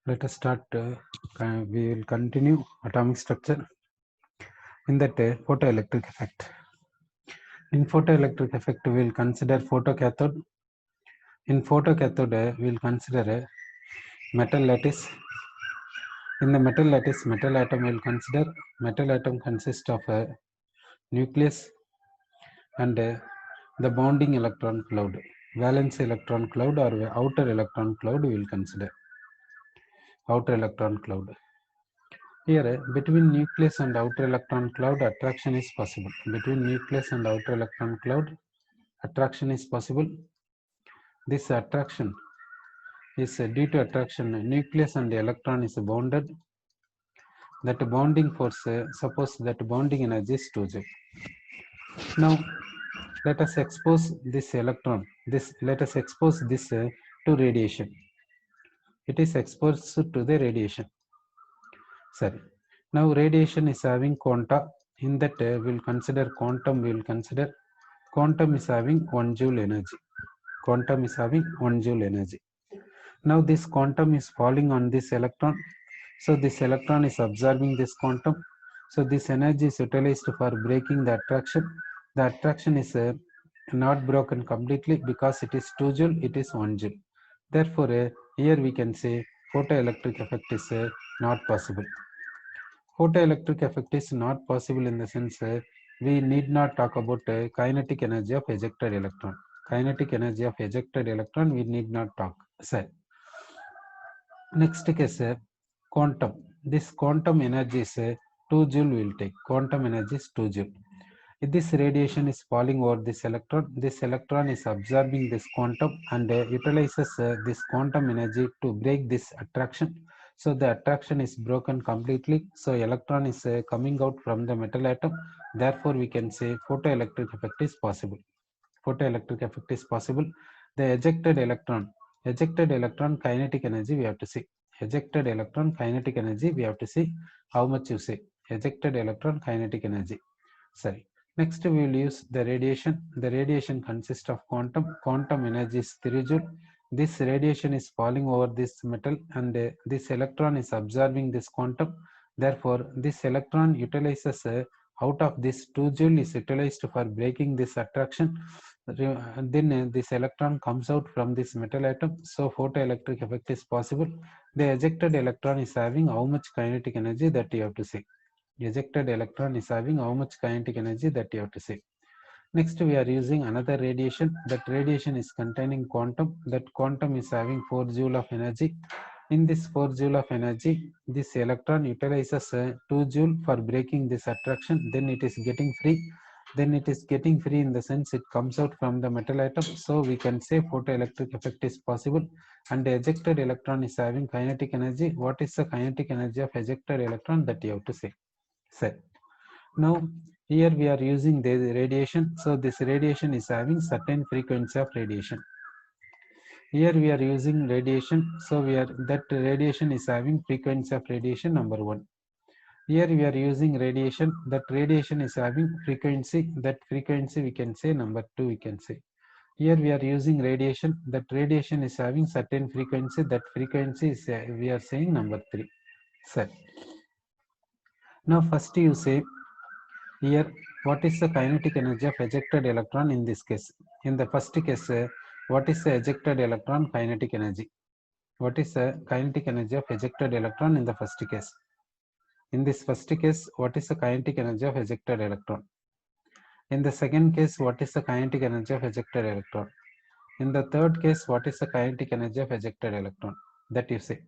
Let us start. We will continue atomic structure in that photoelectric effect. In photoelectric effect, we will consider photocathode. In photocathode, we will consider a metal lattice. In the metal lattice, metal atom will consider metal atom consists of a nucleus and the bonding electron cloud. Valence electron cloud or outer electron cloud we will consider. Outer electron cloud. Here, between nucleus and outer electron cloud, attraction is possible. Between nucleus and outer electron cloud, attraction is possible. This attraction is due to attraction. Nucleus and the electron is bonded. That bonding force, suppose that bonding energy is 2 Joule. Now, let us expose this electron. Let us expose this to radiation. It is exposed to the radiation. Sorry. Now radiation is having quanta. In that we will consider quantum. We will consider quantum is having 1 joule energy. Quantum is having 1 joule energy. Now this quantum is falling on this electron. So this electron is absorbing this quantum. So this energy is utilized for breaking the attraction. The attraction is not broken completely because it is 2 joule. It is 1 joule. Therefore, here we can say photoelectric effect is not possible. Photoelectric effect is not possible in the sense we need not talk about kinetic energy of ejected electron. Kinetic energy of ejected electron we need not talk. Sir. Next case quantum. This quantum energy is 2 joule will take. Quantum energy is 2 joule. If this radiation is falling over this electron is absorbing this quantum and utilizes this quantum energy to break this attraction. So the attraction is broken completely. So electron is coming out from the metal atom. Therefore, we can say photoelectric effect is possible. Photoelectric effect is possible. The ejected electron kinetic energy we have to see. Ejected electron kinetic energy we have to see how much you say. Ejected electron kinetic energy. Sorry. Next, we will use the radiation. The radiation consists of quantum. Quantum energy is 3 joule. This radiation is falling over this metal and this electron is absorbing this quantum. Therefore, this electron utilizes out of this 2 joule is utilized for breaking this attraction. Then this electron comes out from this metal atom. So, photoelectric effect is possible. The ejected electron is having how much kinetic energy that you have to say. Ejected electron is having how much kinetic energy that you have to say. Next, we are using another radiation. That radiation is containing quantum. That quantum is having 4 joule of energy. In this 4 joule of energy, this electron utilizes 2 joule for breaking this attraction. Then it is getting free. Then it is getting free in the sense it comes out from the metal atom. So we can say photoelectric effect is possible. And the ejected electron is having kinetic energy. What is the kinetic energy of ejected electron that you have to say? Set. Now here we are using the radiation. So this radiation is having certain frequency of radiation. Here we are using radiation. So that radiation is having frequency of radiation number 1. Here we are using radiation. That radiation is having frequency. That frequency we can say number 2 we can say. Here we are using radiation. That radiation is having certain frequency. That frequency is we are saying number 3. Set. Now first you say here what is the kinetic energy of ejected electron in this case. In the first case, what is the ejected electron kinetic energy? What is the kinetic energy of ejected electron in the first case? In this first case, what is the kinetic energy of ejected electron? In the second case, what is the kinetic energy of ejected electron? In the third case, what is the kinetic energy of ejected electron? That you say.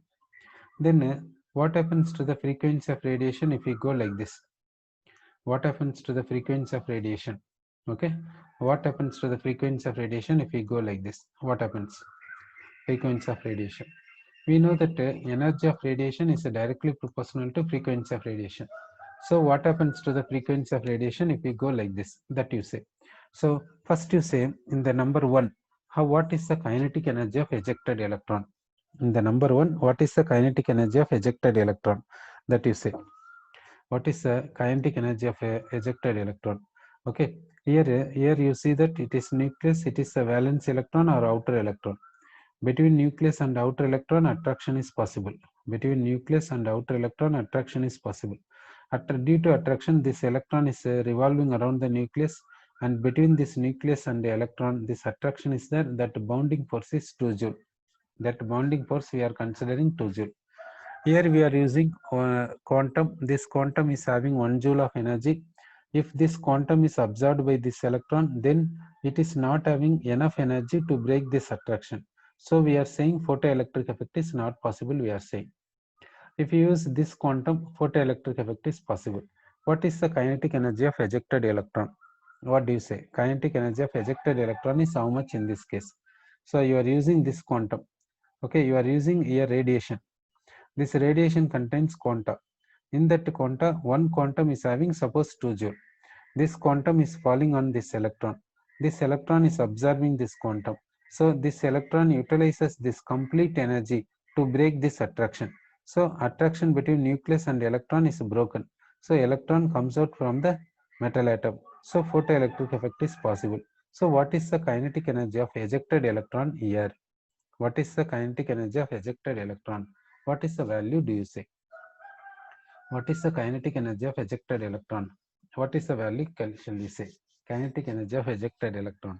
Then what happens to the frequency of radiation if we go like this? What happens to the frequency of radiation? Okay, what happens to the frequency of radiation if we go like this? What happens? Frequency of radiation. We know that energy of radiation is directly proportional to frequency of radiation. So what happens to the frequency of radiation if we go like this? That you say. So first you say in the number 1, what is the kinetic energy of ejected electron? In the number 1, what is the kinetic energy of ejected electron? That you say. What is the kinetic energy of a ejected electron? Okay, here you see that it is nucleus, it is a valence electron or outer electron. Between nucleus and outer electron, attraction is possible. Between nucleus and outer electron, attraction is possible. Due to attraction, this electron is revolving around the nucleus, and between this nucleus and the electron, this attraction is there. That bonding force is 2 joule. That bonding force we are considering 2 joule. Here we are using quantum. This quantum is having 1 joule of energy. If this quantum is absorbed by this electron, then it is not having enough energy to break this attraction. So we are saying photoelectric effect is not possible, we are saying. If you use this quantum, photoelectric effect is possible. What is the kinetic energy of ejected electron? What do you say? Kinetic energy of ejected electron is how much in this case? So you are using this quantum. Okay, you are using here radiation. This radiation contains quanta. In that quanta, one quantum is having suppose 2 joule. This quantum is falling on this electron. This electron is absorbing this quantum. So this electron utilizes this complete energy to break this attraction. So attraction between nucleus and electron is broken. So electron comes out from the metal atom. So photoelectric effect is possible. So what is the kinetic energy of ejected electron here? What is the kinetic energy of ejected electron? What is the value, do you say? What is the kinetic energy of ejected electron? What is the value, shall we say? Kinetic energy of ejected electron.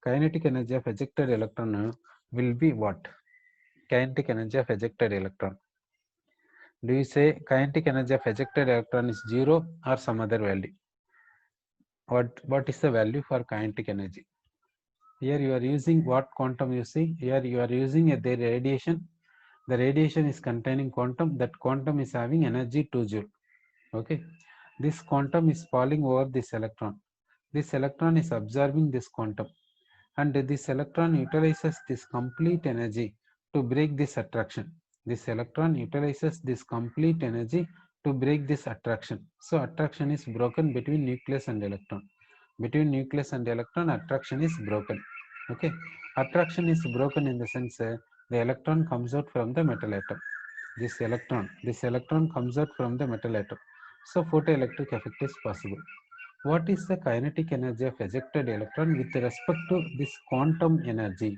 Kinetic energy of ejected electron will be what? Kinetic energy of ejected electron. Do you say kinetic energy of ejected electron is 0 or some other value? What is the value for kinetic energy? Here you are using what quantum you see? Here you are using the radiation. The radiation is containing quantum. That quantum is having energy 2 joule. Okay. This quantum is falling over this electron. This electron is absorbing this quantum. And this electron utilizes this complete energy to break this attraction. This electron utilizes this complete energy to break this attraction. So attraction is broken between nucleus and electron. Between nucleus and electron, attraction is broken. Okay, attraction is broken in the sense the electron comes out from the metal atom. This electron comes out from the metal atom. So photoelectric effect is possible. What is the kinetic energy of ejected electron with respect to this quantum energy?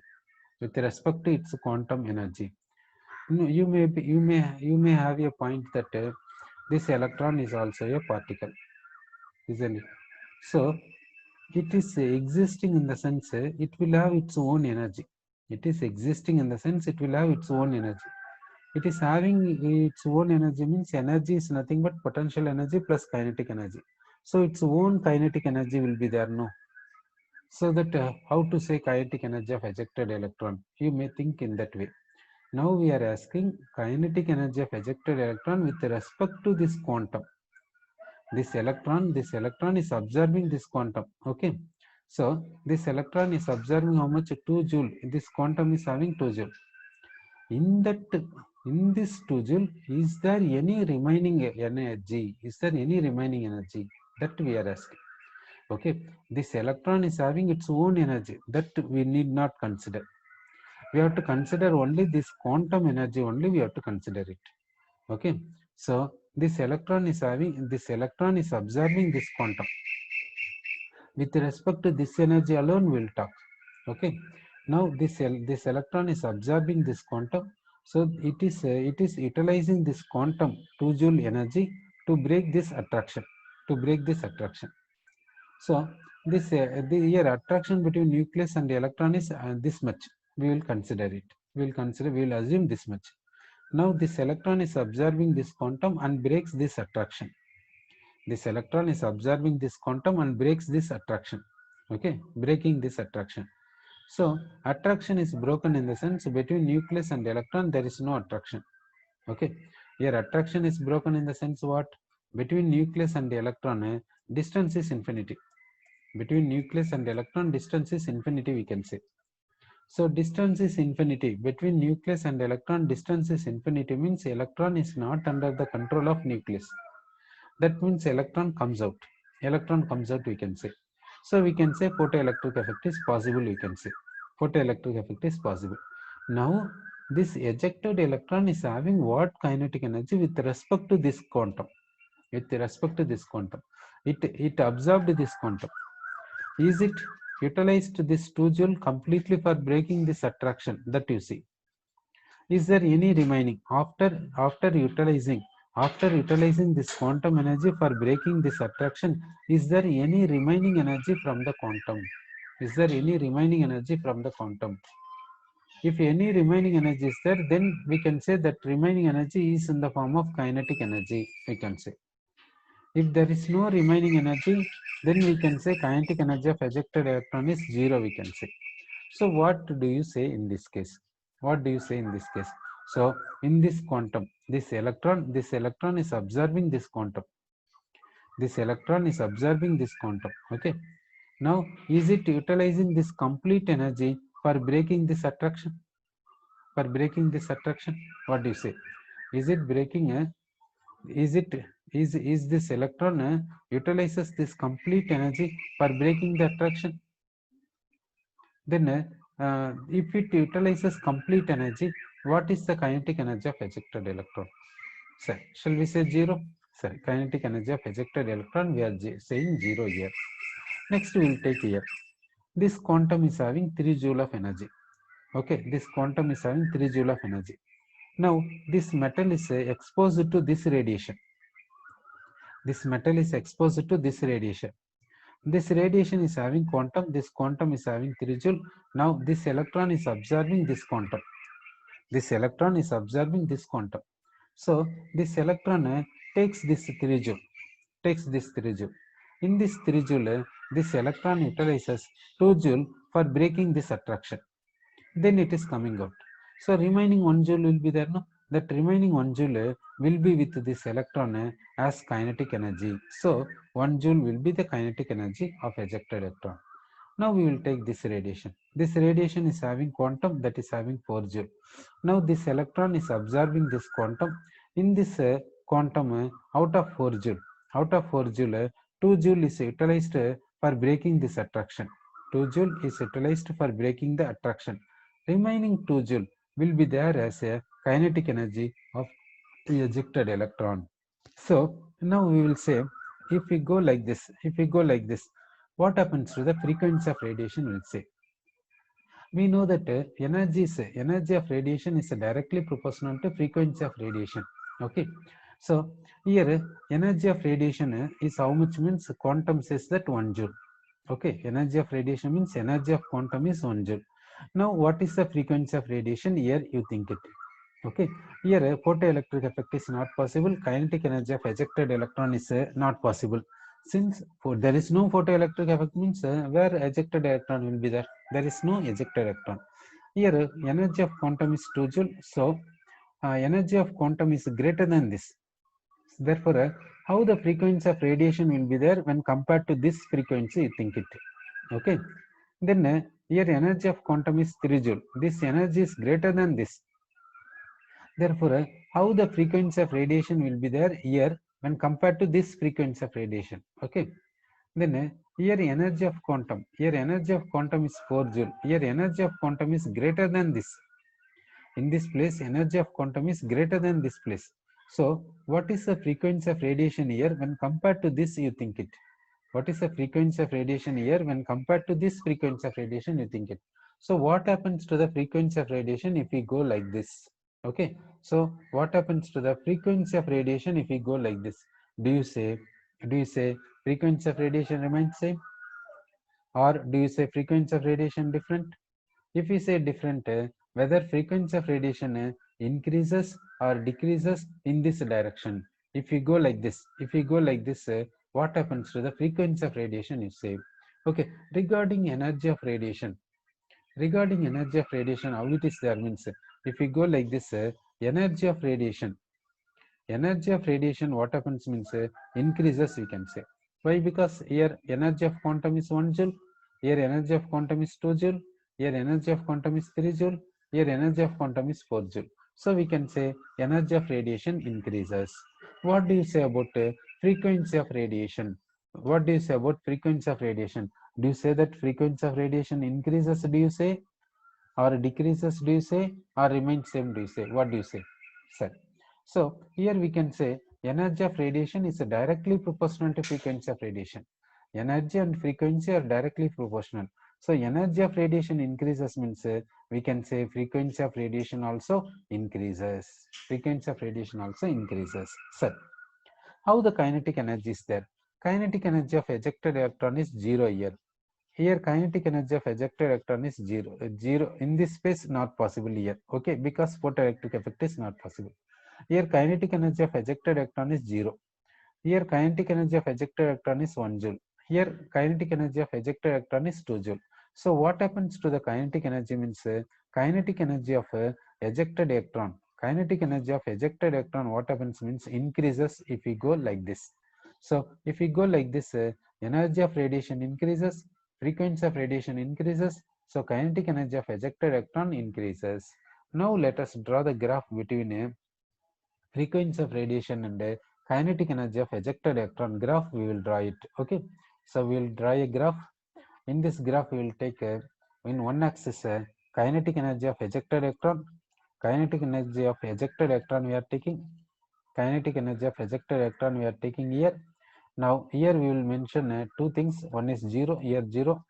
With respect to its quantum energy, you may have a point that this electron is also a particle, isn't it? So it is existing in the sense it will have its own energy. It is existing in the sense it will have its own energy. It is having its own energy means energy is nothing but potential energy plus kinetic energy. So its own kinetic energy will be there, no? So that how to say kinetic energy of ejected electron? You may think in that way. Now we are asking kinetic energy of ejected electron with respect to this quantum. This electron is observing this quantum. Okay. So this electron is observing how much? 2 joule. This quantum is having 2 joule. In this 2 joule, is there any remaining energy? Is there any remaining energy? That we are asking. Okay, this electron is having its own energy that we need not consider. We have to consider only this quantum energy, only we have to consider it. Okay, so this electron is observing this quantum. With respect to this energy alone, we'll talk. Okay, now this electron is absorbing this quantum, so it is utilizing this quantum 2 joule energy to break this attraction. So this here attraction between nucleus and electron is this much. We will consider it. We will assume this much. Now this electron is observing this quantum and breaks this attraction. This electron is observing this quantum and breaks this attraction. Okay, breaking this attraction. So attraction is broken in the sense between nucleus and electron there is no attraction. Okay, here attraction is broken in the sense what? Between nucleus and electron distance is infinity. Between nucleus and electron distance is infinity, we can say. So distance is infinity. Between nucleus and electron distance is infinity means electron is not under the control of nucleus. That means electron comes out, we can say. So we can say photoelectric effect is possible, we can say. Photoelectric effect is possible. Now this ejected electron is having what kinetic energy with respect to this quantum? With respect to this quantum, it absorbed this quantum. Is it utilized this 2 joule completely for breaking this attraction? That you see. Is there any remaining after utilizing this quantum energy for breaking this attraction? Is there any remaining energy from the quantum? Is there any remaining energy from the quantum? If any remaining energy is there, then we can say that remaining energy is in the form of kinetic energy, we can say. If there is no remaining energy, then we can say kinetic energy of ejected electron is zero, we can say. So what do you say in this case? What do you say in this case? So in this quantum, this electron is observing this quantum. This electron is observing this quantum. Okay. Now, is it utilizing this complete energy for breaking this attraction? For breaking this attraction, what do you say? Is it breaking a? Is it is this electron utilizes this complete energy for breaking the attraction? Then if it utilizes complete energy, what is the kinetic energy of ejected electron? Sir, shall we say zero? Sorry, kinetic energy of ejected electron, we are saying zero here. Next, we will take here. This quantum is having 3 joule of energy. Okay, this quantum is having 3 joule of energy. Now, this metal is exposed to this radiation. This metal is exposed to this radiation. This radiation is having quantum. This quantum is having 3 joule. Now, this electron is observing this quantum. This electron is observing this quantum. So, this electron takes this 3 joule. Takes this 3 joule. In this 3 joule, this electron utilizes 2 joule for breaking this attraction. Then it is coming out. So remaining 1 joule will be there, no? That remaining 1 joule will be with this electron as kinetic energy. So 1 joule will be the kinetic energy of ejected electron. Now we will take this radiation. This radiation is having quantum, that is having 4 joule. Now this electron is observing this quantum. In this quantum, out of 4 joule, 2 joule is utilized for breaking this attraction. 2 joule is utilized for breaking the attraction. Remaining 2 joule will be there as a kinetic energy of the ejected electron. So now we will say, if we go like this, what happens to the frequency of radiation? We'll say, we know that energy of radiation is directly proportional to frequency of radiation. Okay, so here energy of radiation is how much, means quantum says that 1 joule. Okay, energy of radiation means energy of quantum is 1 joule. Now what is the frequency of radiation? Here you think it. Okay, here photoelectric effect is not possible. Kinetic energy of ejected electron is not possible. Since there is no photoelectric effect, means where ejected electron will be there? There is no ejected electron. Here energy of quantum is 2 joule. So energy of quantum is greater than this. Therefore, how the frequency of radiation will be there when compared to this frequency? You think it. Okay. Then here energy of quantum is 3 joule. This energy is greater than this. Therefore, how the frequency of radiation will be there here when compared to this frequency of radiation? Okay. Then here energy of quantum. Here energy of quantum is 4 joule. Here energy of quantum is greater than this. In this place, energy of quantum is greater than this place. So, what is the frequency of radiation here when compared to this? You think it. What is the frequency of radiation here when compared to this frequency of radiation? You think it. So, what happens to the frequency of radiation if we go like this? Okay. So, what happens to the frequency of radiation if we go like this? Do you say frequency of radiation remains same, or do you say frequency of radiation different? If we say different, whether frequency of radiation increases or decreases in this direction. If we go like this, what happens to the frequency of radiation? You say, okay. Regarding energy of radiation, how it is there, means if we go like this, energy of radiation, what happens means increases, we can say. Why? Because here energy of quantum is 1 joule, here energy of quantum is 2 joule, here energy of quantum is 3 joule, here energy of quantum is 4 joule. So we can say energy of radiation increases. What do you say about frequency of radiation? What do you say about frequency of radiation? Do you say that frequency of radiation increases, do you say, or decreases, do you say, or remains same, do you say? What do you say, sir? So here we can say energy of radiation is directly proportional to frequency of radiation. Energy and frequency are directly proportional. So energy of radiation increases means we can say frequency of radiation also increases. Frequency of radiation also increases. So how the kinetic energy is there? Kinetic energy of ejected electron is zero here. Here kinetic energy of ejected electron is zero. Zero in this space not possible here. Okay, because photoelectric effect is not possible. Here kinetic energy of ejected electron is zero. Here kinetic energy of ejected electron is 1 joule. Here kinetic energy of ejected electron is 2 joule. So what happens to the kinetic energy means kinetic energy of ejected electron. Kinetic energy of ejected electron what happens means increases if we go like this. So if we go like this, energy of radiation increases, frequency of radiation increases, so kinetic energy of ejected electron increases. Now let us draw the graph between a frequency of radiation and kinetic energy of ejected electron graph. We will draw it. Okay, so we will draw a graph. In this graph we will take in one axis kinetic energy of ejected electron, kinetic energy of ejected electron we are taking, kinetic energy of ejected electron we are taking here. Now here we will mention two things. One is 0, here 0,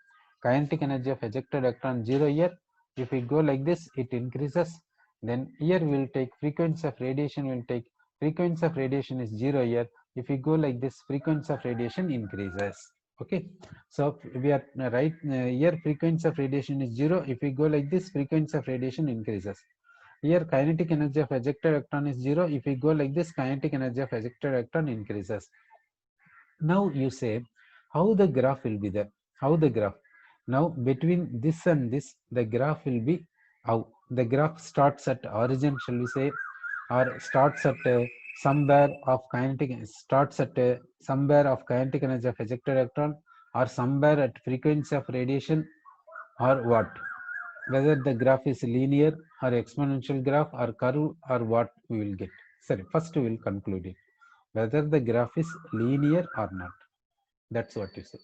kinetic energy of ejected electron 0 here. If we go like this it increases. Then here we will take frequency of radiation, we will take frequency of radiation is 0 here. If we go like this frequency of radiation increases. Okay, so we are right here frequency of radiation is 0. If we go like this frequency of radiation increases. Here kinetic energy of ejected electron is 0. If we go like this kinetic energy of ejected electron increases. Now you say how the graph will be there. How the graph? Now between this and this the graph will be how the graph starts at origin, shall we say, or starts at somewhere of kinetic, starts at somewhere of kinetic energy of ejected electron, or somewhere at frequency of radiation, or what? Whether the graph is linear or exponential graph or curve or what we will get. Sorry, first we will conclude it. Whether the graph is linear or not. That's what you say.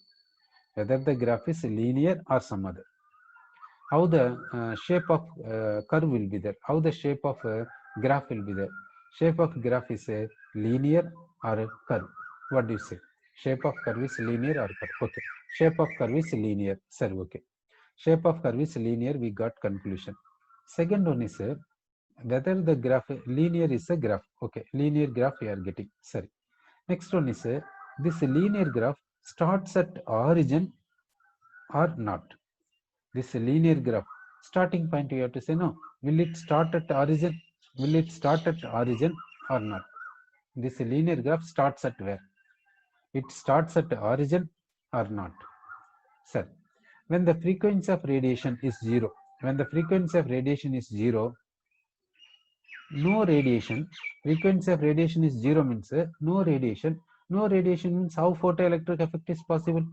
Whether the graph is linear or some other. How the shape of curve will be there. How the shape of graph will be there. Shape of graph is a linear or a curve. What do you say? Shape of curve is linear or curve. Okay. Shape of curve is linear. Sir, okay. Shape of curve is linear. We got conclusion. Second one is whether the graph linear is a graph. Okay. Linear graph we are getting. Sorry. Next one is this linear graph starts at origin or not. This linear graph starting point you have to say no. Will it start at origin? Will it start at origin or not? This linear graph starts at where? It starts at origin or not? Sir, when the frequency of radiation is 0, when the frequency of radiation is 0, no radiation, frequency of radiation is 0 means no radiation. No radiation means how photoelectric effect is possible?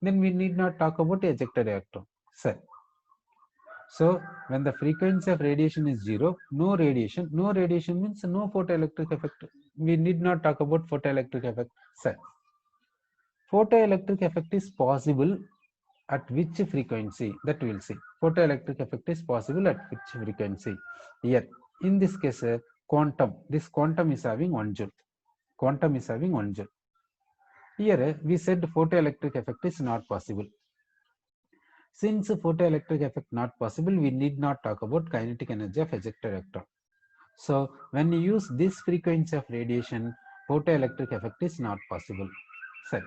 Then we need not talk about ejected electron. Sir, so when the frequency of radiation is 0, no radiation. No radiation means no photoelectric effect. We need not talk about photoelectric effect. Sir, photoelectric effect is possible at which frequency? That we will see. Photoelectric effect is possible at which frequency? Here, in this case, quantum. This quantum is having 1 joule. Quantum is having 1 joule. Here, we said photoelectric effect is not possible. Since photoelectric effect not possible, we need not talk about kinetic energy of ejected electron. So when you use this frequency of radiation, photoelectric effect is not possible. So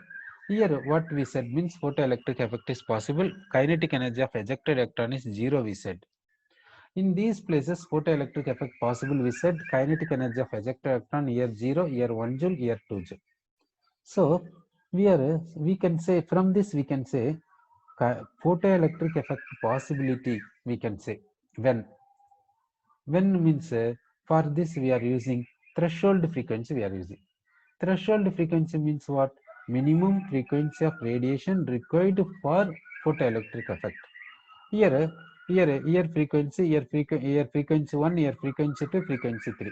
here what we said means photoelectric effect is possible. Kinetic energy of ejected electron is 0, we said. In these places, photoelectric effect possible, we said. Kinetic energy of ejected electron here 0, here 1 joule, here 2 joule. So we can say from this we can say photoelectric effect possibility, we can say when means for this we are using threshold frequency. We are using threshold frequency means what? Minimum frequency of radiation required for photoelectric effect. Here frequency, here frequency 1, here frequency 2, frequency 3.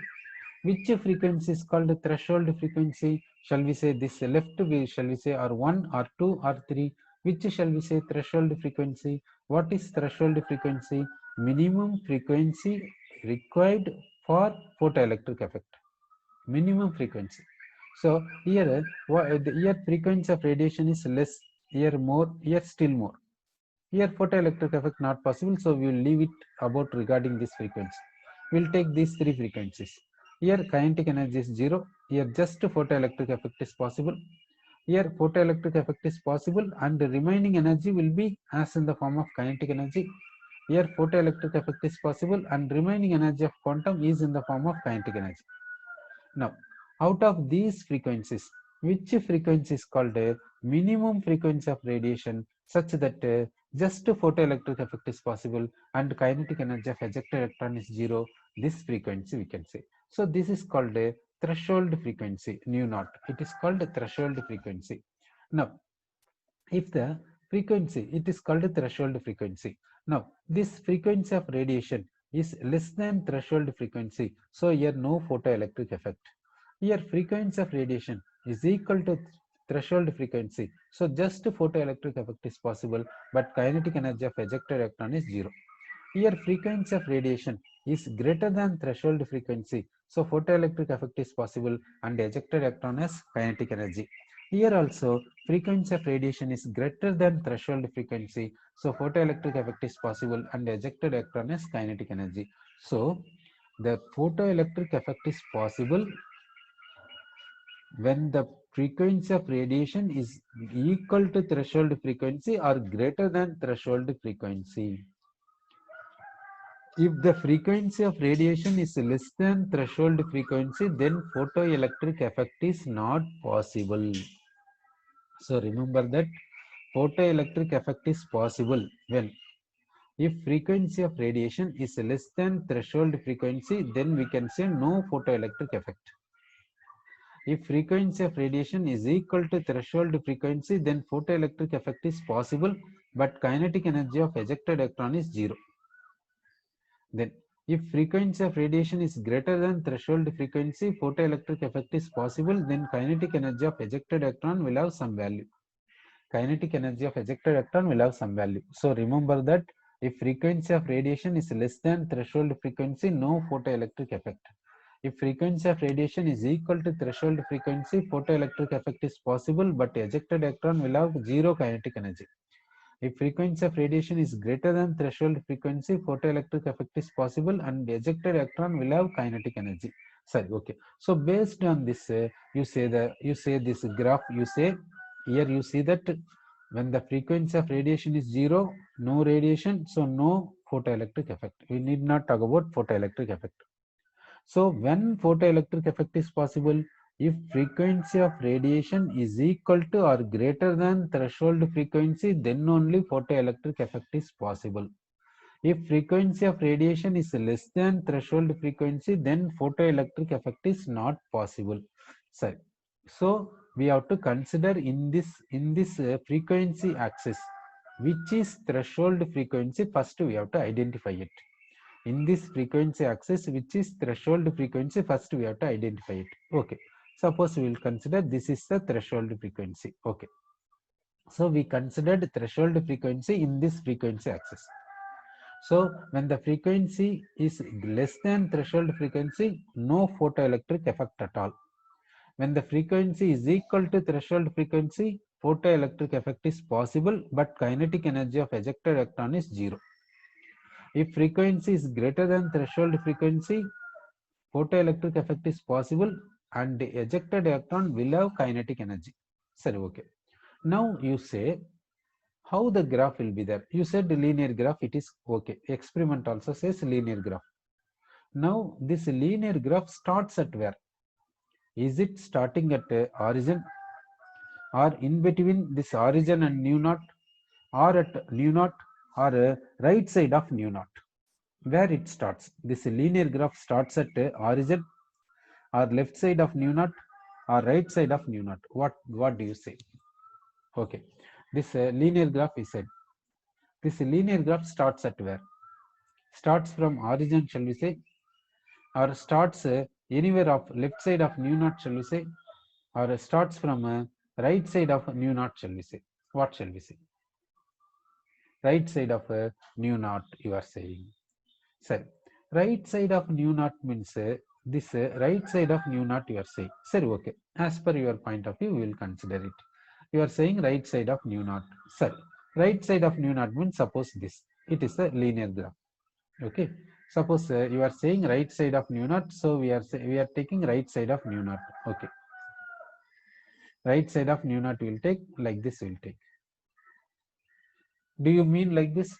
Which frequency is called threshold frequency? Shall we say this left, shall we say, or 1 or 2 or 3? Which shall we say threshold frequency? What is threshold frequency? Minimum frequency required for photoelectric effect. Minimum frequency. So here frequency of radiation is less, here more, here still more. Here photoelectric effect not possible, so we will leave it about regarding this frequency. We will take these three frequencies. Here kinetic energy is 0. Here just photoelectric effect is possible. Here photoelectric effect is possible and the remaining energy will be as in the form of kinetic energy. Here photoelectric effect is possible and remaining energy of quantum is in the form of kinetic energy. Now, out of these frequencies, which frequency is called a minimum frequency of radiation such that just photoelectric effect is possible and kinetic energy of ejected electron is 0, this frequency we can say. So this is called a threshold frequency, nu naught. It is called a threshold frequency. Now, if the frequency, it is called a threshold frequency. Now, this frequency of radiation is less than threshold frequency, so here no photoelectric effect. Here frequency of radiation is equal to threshold frequency, so just photoelectric effect is possible, but kinetic energy of ejected electron is 0. Here frequency of radiation is greater than threshold frequency, so photoelectric effect is possible and ejected electron has kinetic energy. Here also frequency of radiation is greater than threshold frequency, so photoelectric effect is possible and ejected electron has kinetic energy. So the photoelectric effect is possible when the frequency of radiation is equal to threshold frequency or greater than threshold frequency. If the frequency of radiation is less than threshold frequency, then photoelectric effect is not possible. So remember that photoelectric effect is possible when if frequency of radiation is less than threshold frequency, then we can say no photoelectric effect. If frequency of radiation is equal to threshold frequency, then photoelectric effect is possible, but kinetic energy of ejected electron is 0. Then, if frequency of radiation is greater than threshold frequency, photoelectric effect is possible, then kinetic energy of ejected electron will have some value. Kinetic energy of ejected electron will have some value. So remember that if frequency of radiation is less than threshold frequency, no photoelectric effect. If frequency of radiation is equal to threshold frequency, photoelectric effect is possible, but ejected electron will have 0 kinetic energy. If frequency of radiation is greater than threshold frequency, photoelectric effect is possible and ejected electron will have kinetic energy. Sorry, okay. So based on this, you say this graph, you say here you see that when the frequency of radiation is 0, no radiation, so no photoelectric effect. We need not talk about photoelectric effect. So when photoelectric effect is possible, if frequency of radiation is equal to or greater than threshold frequency, then only photoelectric effect is possible. If frequency of radiation is less than threshold frequency, then photoelectric effect is not possible. So we have to consider in this frequency axis, which is threshold frequency. First we have to identify it. In this frequency axis, which is threshold frequency, first we have to identify it. Okay, suppose we will consider this is the threshold frequency. Okay, so we considered threshold frequency in this frequency axis. So when the frequency is less than threshold frequency, no photoelectric effect at all. When the frequency is equal to threshold frequency, photoelectric effect is possible, but kinetic energy of ejected electron is 0. If frequency is greater than threshold frequency, photoelectric effect is possible and the ejected electron will have kinetic energy. Sorry, okay. Now you say how the graph will be there. You said linear graph, it is okay. Experiment also says linear graph. Now this linear graph starts at where? Is it starting at origin or in between this origin and nu naught, or at nu naught, or right side of nu naught? Where it starts? This linear graph starts at origin or left side of nu naught or right side of nu naught. What do you say? Okay, this linear graph is said. This linear graph starts at where? Starts from origin, shall we say, or starts anywhere of left side of nu naught, shall we say, or starts from right side of nu naught, shall we say? What shall we say? Right side of nu naught, you are saying. Sir, right side of nu naught means this right side of nu naught you are saying. Sir, okay. As per your point of view, we will consider it. You are saying right side of nu naught. Sir, Right side of nu naught means suppose this. It is a linear graph. Okay. Suppose you are saying right side of nu naught, so we are taking right side of nu naught. Okay. Right side of nu naught will take like this will take. Do you mean like this?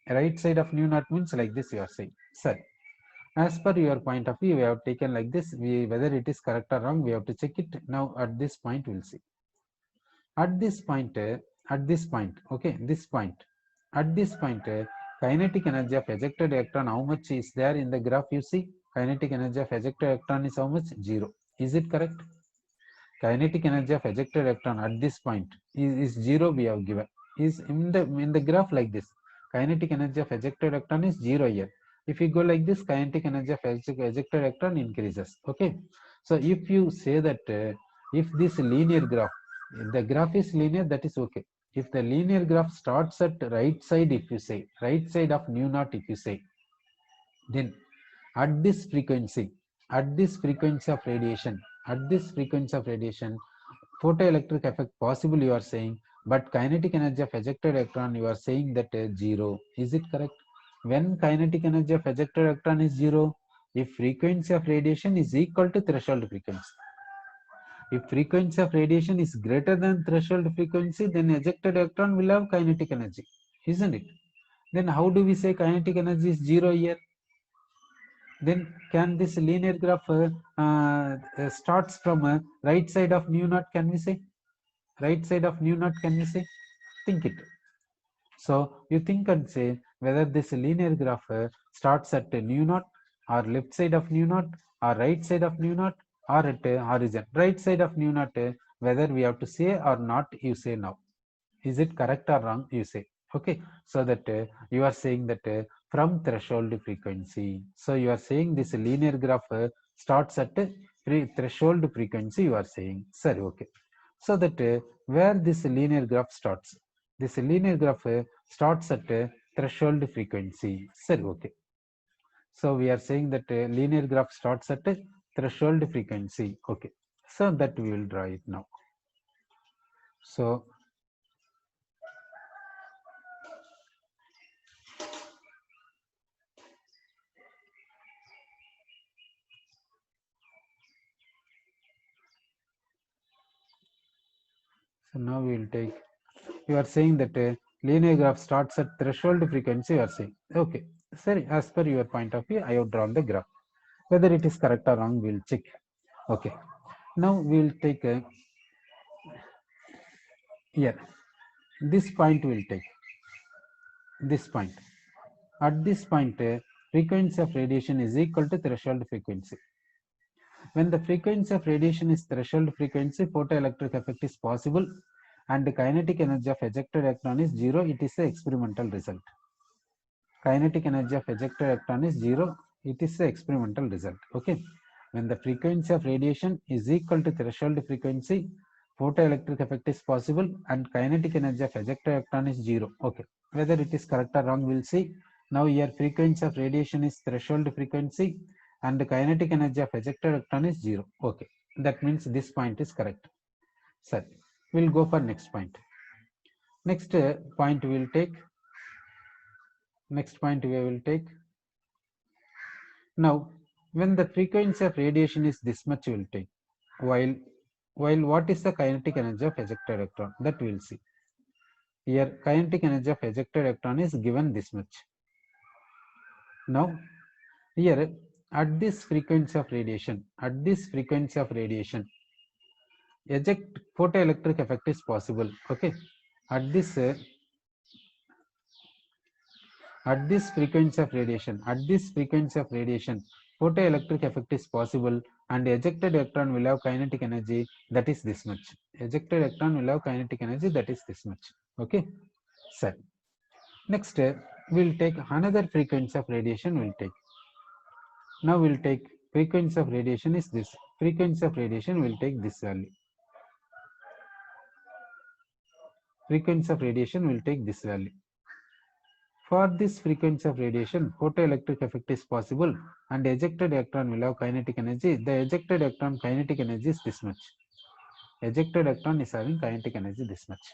Right side of nu naught means like this you are saying. Sir, as per your point of view, we have taken like this. Whether it is correct or wrong, we have to check it. Now at this point, we'll see. At this point, okay, this point. At this point, kinetic energy of ejected electron, how much is there in the graph? You see, kinetic energy of ejected electron is how much? 0. Is it correct? Kinetic energy of ejected electron at this point is 0. We have given is in the graph like this. Kinetic energy of ejected electron is 0 here. If you go like this, kinetic energy of ejected electron increases. Okay, so if you say that if this linear graph, the graph is linear, that is okay. If the linear graph starts at right side, if you say right side of nu naught, if you say, then at this frequency, of radiation, photoelectric effect possible you are saying, but kinetic energy of ejected electron you are saying that 0. Is it correct? When kinetic energy of ejected electron is 0, if frequency of radiation is equal to threshold frequency, if frequency of radiation is greater than threshold frequency, then ejected electron will have kinetic energy, isn't it? Then how do we say kinetic energy is 0 here? Then can this linear graph starts from right side of nu naught? Can we say right side of nu naught? Can we say? Think it. So you think and say whether this linear graph starts at nu naught, or left side of nu naught, or right side of nu naught, or at origin. Right side of nu naught, whether we have to say or not, you say now. Is it correct or wrong? You say. Okay, so that you are saying that from threshold frequency. So you are saying this linear graph starts at threshold frequency. You are saying, sir, okay. So that where this linear graph starts, this linear graph starts at threshold frequency. Sir, okay. So we are saying that linear graph starts at threshold frequency. Okay. So that we will draw it now. So now we will take, you are saying that linear graph starts at threshold frequency, you are saying. Okay, sir, as per your point of view, I have drawn the graph. Whether it is correct or wrong, we will check. Okay, now we will take here. This point will take this point. At this point, frequency of radiation is equal to threshold frequency. When the frequency of radiation is threshold frequency, photoelectric effect is possible, and the kinetic energy of ejected electron is 0. It is the experimental result. Kinetic energy of ejected electron is 0. It is the experimental result. Okay. When the frequency of radiation is equal to threshold frequency, photoelectric effect is possible, and kinetic energy of ejected electron is 0. Okay. Whether it is correct or wrong, we'll see. Now here frequency of radiation is threshold frequency, and the kinetic energy of ejected electron is 0. Okay. That means this point is correct. Sir, we'll go for next point. Next point we will take. Next point we will take. Now, when the frequency of radiation is this much, we will take. While what is the kinetic energy of ejected electron? That we will see. Here, kinetic energy of ejected electron is given this much. Now, here at this frequency of radiation, eject photoelectric effect is possible. Okay, at this frequency of radiation, photoelectric effect is possible, and ejected electron will have kinetic energy that is this much. Ejected electron will have kinetic energy that is this much. Okay, sir. Next, we'll take another frequency of radiation. We'll take. Now we'll take frequency of radiation is this. Frequency of radiation will take this value. Frequency of radiation will take this value. For this frequency of radiation, photoelectric effect is possible, and ejected electron will have kinetic energy. The ejected electron kinetic energy is this much. Ejected electron is having kinetic energy this much.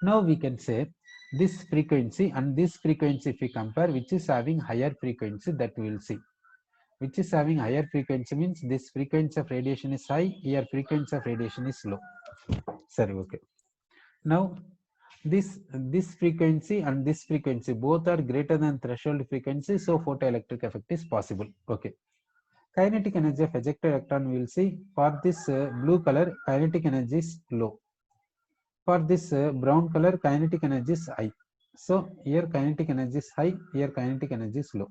Now we can say this frequency and this frequency, if we compare, which is having higher frequency, that we will see. Which is having higher frequency means this frequency of radiation is high, here frequency of radiation is low. Sorry, okay. Now this frequency and this frequency both are greater than threshold frequency, so photoelectric effect is possible. Okay. Kinetic energy of ejected electron, we will see. For this blue color, kinetic energy is low. For this brown color, kinetic energy is high. So here kinetic energy is high, here kinetic energy is low.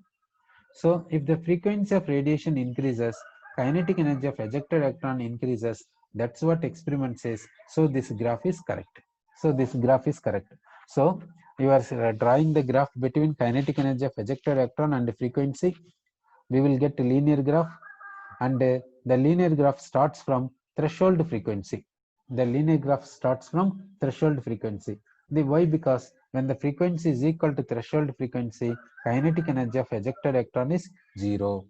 So if the frequency of radiation increases, kinetic energy of ejected electron increases. That's what experiment says. So this graph is correct. So this graph is correct. So you are drawing the graph between kinetic energy of ejected electron and frequency. We will get a linear graph, and the linear graph starts from threshold frequency. The linear graph starts from threshold frequency. Why? Because when the frequency is equal to threshold frequency, kinetic energy of ejected electron is 0.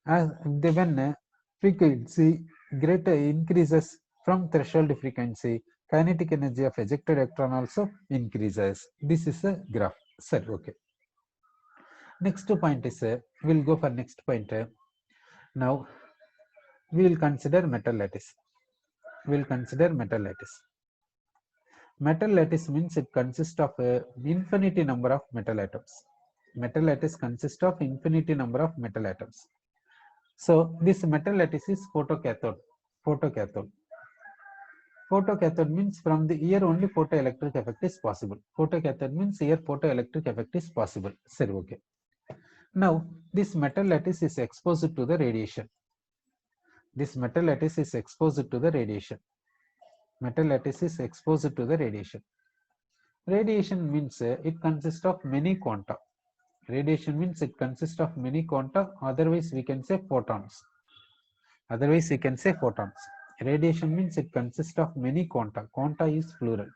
As when frequency greater increases from threshold frequency, kinetic energy of ejected electron also increases. This is a graph. Sir, okay. Next point is, we'll go for next point. Now we will consider metal lattice. We will consider metal lattice. Metal lattice means it consists of infinity number of metal atoms. Metal lattice consists of infinity number of metal atoms. So this metal lattice is photocathode. Photocathode. Photocathode means from the here only photoelectric effect is possible. Photocathode means here photoelectric effect is possible. Sir, okay. Now this metal lattice is exposed to the radiation. This metal lattice is exposed to the radiation. Metal lattice is exposed to the radiation. Radiation means it consists of many quanta. Radiation means it consists of many quanta, otherwise we can say photons. Otherwise we can say photons. Radiation means it consists of many quanta. Quanta is plural.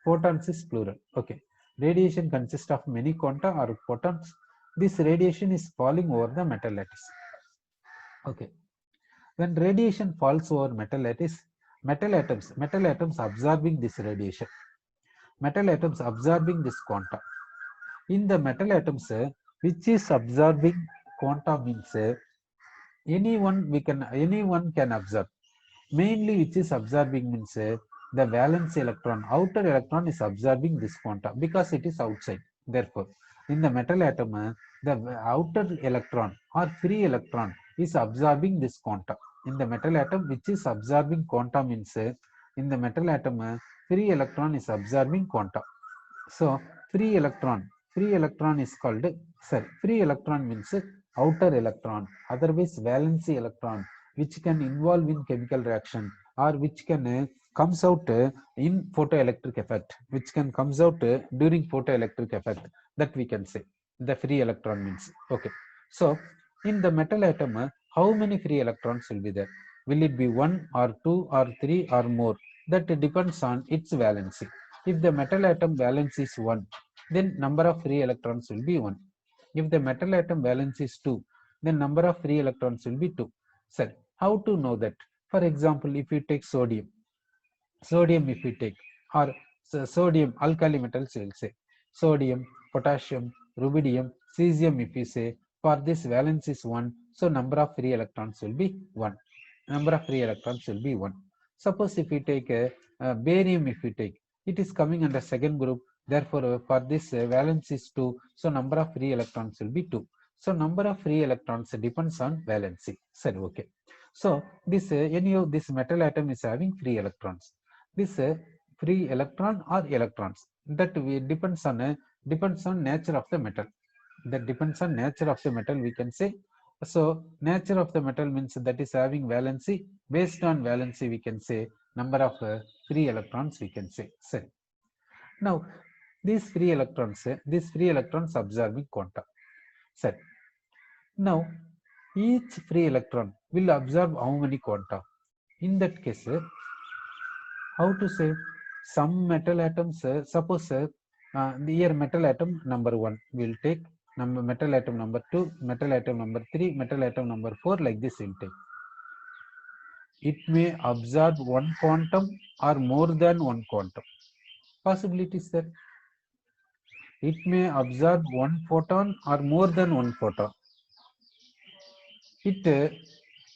Photons is plural. Okay. Radiation consists of many quanta or photons. This radiation is falling over the metal lattice. Okay. When radiation falls over metal lattice, metal atoms absorbing this radiation. Metal atoms absorbing this quanta. In the metal atoms, which is absorbing quanta means anyone can absorb. Mainly which is absorbing means the valence electron, outer electron is absorbing this quanta because it is outside. Therefore, in the metal atom, the outer electron or free electron is absorbing this quanta. In the metal atom, which is absorbing quanta means in the metal atom, free electron is absorbing quanta. So free electron is called, free electron means outer electron, otherwise valency electron, which can involve in chemical reaction or which can comes out in photoelectric effect, which can comes out during photoelectric effect, that we can say the free electron means. Okay. So in the metal atom, how many free electrons will be there? Will it be 1 or 2 or 3 or more? That depends on its valency. If the metal atom valence is 1, then number of free electrons will be 1. If the metal atom valence is 2, then number of free electrons will be 2. Sir, how to know that? For example, if you take sodium if we take, or sodium alkali metals, we will say sodium, potassium, rubidium, cesium, if we say, for this valence is 1, so number of free electrons will be 1. Number of free electrons will be 1. Suppose if we take barium, if we take, it is coming under second group, therefore for this valence is 2, so number of free electrons will be 2. So number of free electrons depends on valency. Sir, okay. So this any of this metal atom is having free electrons. This free electron or electrons, that depends on nature of the metal. That depends on nature of the metal, we can say. So nature of the metal means that is having valency. Based on valency, we can say number of free electrons, we can say. So now these free electrons absorbing quanta. So now each free electron will absorb how many quanta? In that case, how to say, some metal atoms, suppose here metal atom number 1 will take, metal atom number 2, metal atom number 3, metal atom number 4, like this will take. It may absorb one quantum or more than one quantum. Possibilities there. It may absorb one photon or more than one photon. It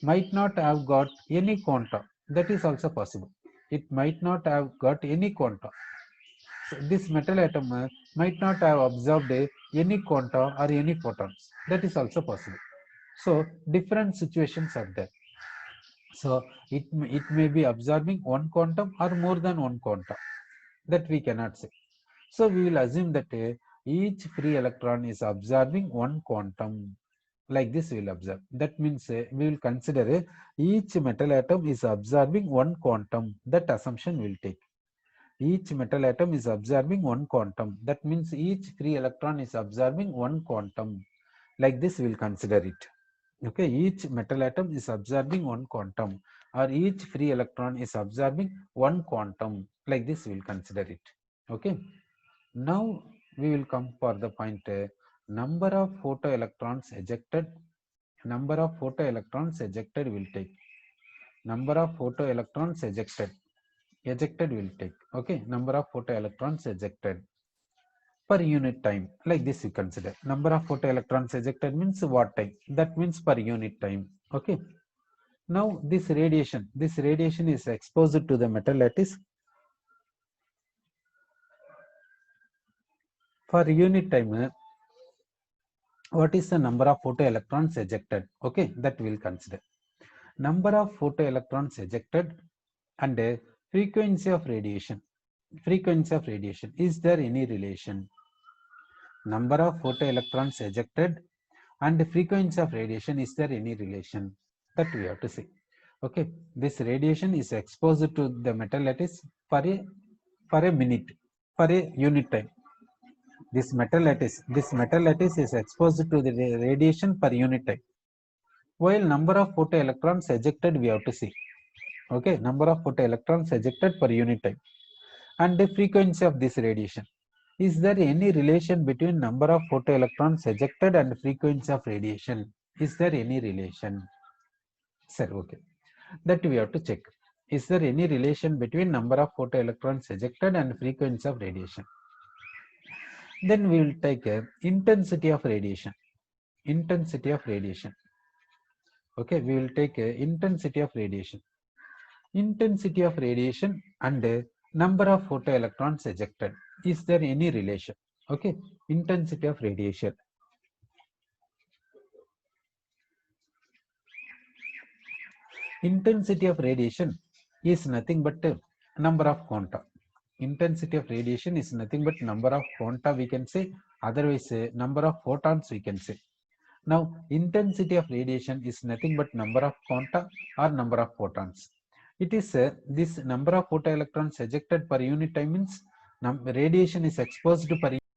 might not have got any quanta. That is also possible. It might not have got any quanta. So this metal atom might not have absorbed any quanta or any photons. That is also possible. So different situations are there. So it may be absorbing one quantum or more than one quantum. That we cannot say. So we will assume that each free electron is absorbing one quantum. Like this we will observe. That means we will consider each metal atom is absorbing one quantum. That assumption will take. Each metal atom is absorbing one quantum. That means each free electron is absorbing one quantum. Like this we will consider it. Okay, each metal atom is absorbing one quantum, or each free electron is absorbing one quantum. Like this we will consider it. Okay. Now we will come for the point number of photoelectrons ejected. Number of photoelectrons ejected will take. Number of photoelectrons ejected will take. Okay, number of photoelectrons ejected per unit time. Like this you consider. Number of photoelectrons ejected means what time? That means per unit time. Okay. Now this radiation is exposed to the metal lattice. For unit time, what is the number of photoelectrons ejected? Okay, that we'll consider. Number of photoelectrons ejected and frequency of radiation. Frequency of radiation. Is there any relation? Number of photoelectrons ejected and frequency of radiation. Is there any relation? That we have to see. Okay, this radiation is exposed to the metal lattice for a minute, for a unit time. This metal lattice is exposed to the radiation per unit time. While number of photoelectrons ejected we have to see. Okay, number of photoelectrons ejected per unit time and the frequency of this radiation. Is there any relation between number of photoelectrons ejected and frequency of radiation? Is there any relation? Sir, okay. That we have to check. Is there any relation between number of photoelectrons ejected and frequency of radiation? Then we will take intensity of radiation. Intensity of radiation. Okay, we will take intensity of radiation. Intensity of radiation and number of photoelectrons ejected. Is there any relation? Okay, intensity of radiation. Intensity of radiation is nothing but number of quanta. Intensity of radiation is nothing but number of quanta we can say, otherwise number of photons we can say. Now intensity of radiation is nothing but number of quanta or number of photons. It is this number of photoelectrons ejected per unit time means radiation is exposed per